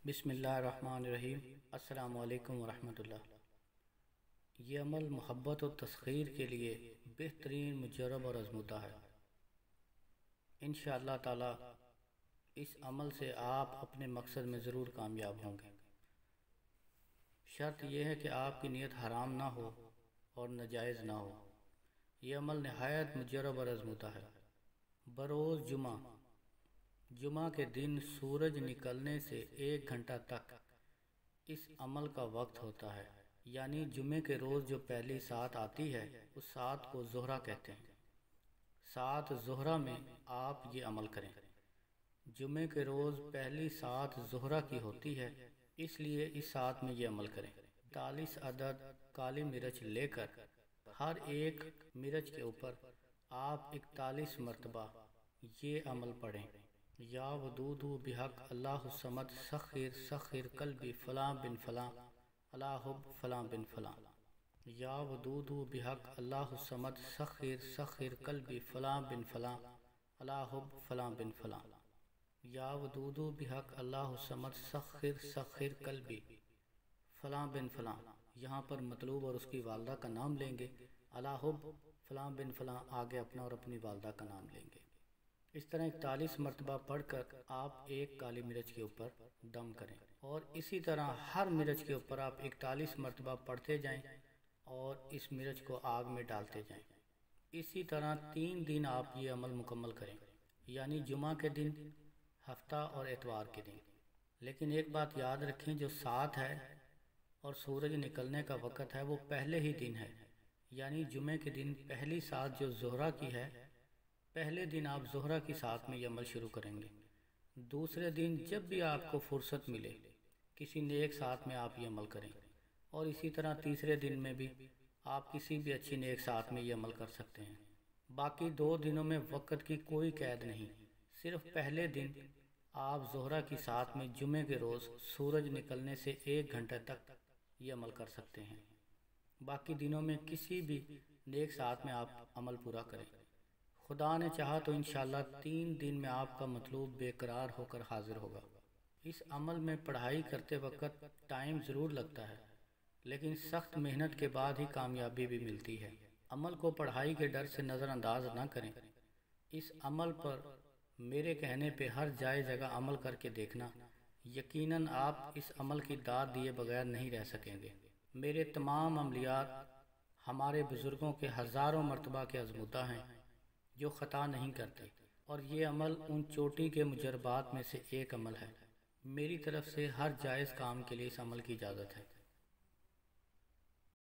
بسم اللہ الرحمن الرحیم۔ السلام علیکم ورحمۃ اللہ۔ یہ عمل محبت و تسخیر کے لیے بہترین مجرب اور آزمودہ ہے۔ انشاءاللہ تعالی اس عمل سے آپ اپنے مقصد میں ضرور کامیاب ہوں گے۔ شرط یہ ہے کہ آپ کی نیت حرام نہ ہو اور ناجائز نہ ہو۔ یہ عمل نہایت مجرب اور آزمودہ ہے۔ بروز جمعہ کے دن سورج نکلنے سے 1 گھنٹہ تک اس عمل کا وقت ہوتا ہے، یعنی جمعے کے روز جو پہلی سات آتی ہے اس سات کو زہرہ کہتے ہیں۔ سات زہرہ میں آپ یہ عمل کریں۔ جمعے کے روز پہلی سات زہرہ کی ہوتی ہے، اس لیے اس سات میں یہ عمل کریں۔ 41 عدد کالی مرچ لے کر ہر ایک مرچ کے اوپر آپ 41 مرتبہ یہ عمل پڑھیں۔ یا ودود بحق اللہ الصمد سخر سخر قلبی فلاں بن فلاں علی حب فلاں بن فلاں۔ یا ودود بحق اللہ الصمد سخر سخر قلبی فلاں بن فلاں علی حب فلاں بن فلاں۔ یا ودود بحق اللہ الصمد سخر سخر قلبی فلاں بن فلاں، یہاں پر مطلوب اور اس کی والدہ کا نام لیں گے۔ علی حب فلاں بن فلاں، آگے اپنا اور اپنی والدہ کا نام لیں گے۔ اس طرح 41 مرتبہ پڑھ کر آپ ایک کالی مرچ کے اوپر دم کریں، اور اسی طرح ہر مرچ کے اوپر آپ 41 مرتبہ پڑھتے جائیں اور اس مرچ کو آگ میں ڈالتے جائیں۔ اسی طرح 3 دن آپ یہ عمل مکمل کریں، یعنی جمعہ کے دن، ہفتہ اور اتوار کے دن۔ لیکن ایک بات یاد رکھیں، جو سات ہے اور سورج نکلنے کا وقت ہے وہ پہلے ہی دن ہے، یعنی جمعے کے دن پہلی سات جو زہرہ کی ہے، پہلے دن آپ زہرہ کی ساتھ میں یہ عمل شروع کریں گے۔ دوسرے دن جب بھی آپ کو فرصت ملے کسی نیک ساتھ میں آپ یہ عمل کریں، اور اسی طرح تیسرے دن میں بھی آپ کسی بھی اچھی نیک ساتھ میں یہ عمل کر سکتے ہیں۔ باقی 2 دنوں میں وقت کی کوئی قید نہیں، صرف پہلے دن آپ زہرہ کی ساتھ میں جمعے کے روز سورج نکلنے سے 1 گھنٹے تک یہ عمل کر سکتے ہیں۔ باقی دنوں میں کسی بھی نیک ساتھ میں آپ عمل پورا کریں۔ خدا نے چاہا تو انشاءاللہ 3 دن میں آپ کا مطلوب بے قرار ہو کر حاضر ہوگا۔ اس عمل میں پڑھائی کرتے وقت ٹائم ضرور لگتا ہے، لیکن سخت محنت کے بعد ہی کامیابی بھی ملتی ہے۔ عمل کو پڑھائی کے ڈر سے نظر انداز نہ کریں۔ اس عمل پر میرے کہنے پہ ہر جائے جگہ عمل کر کے دیکھنا، یقیناً آپ اس عمل کی داد دیے بغیر نہیں رہ سکیں گے۔ میرے تمام عملیات ہمارے بزرگوں کے ہزاروں مرتبہ کے آزمودہ ہیں جو خطا نہیں کرتے، اور یہ عمل ان چوٹی کے مجربات میں سے ایک عمل ہے۔ میری طرف سے ہر جائز کام کے لیے اس عمل کی اجازت ہے۔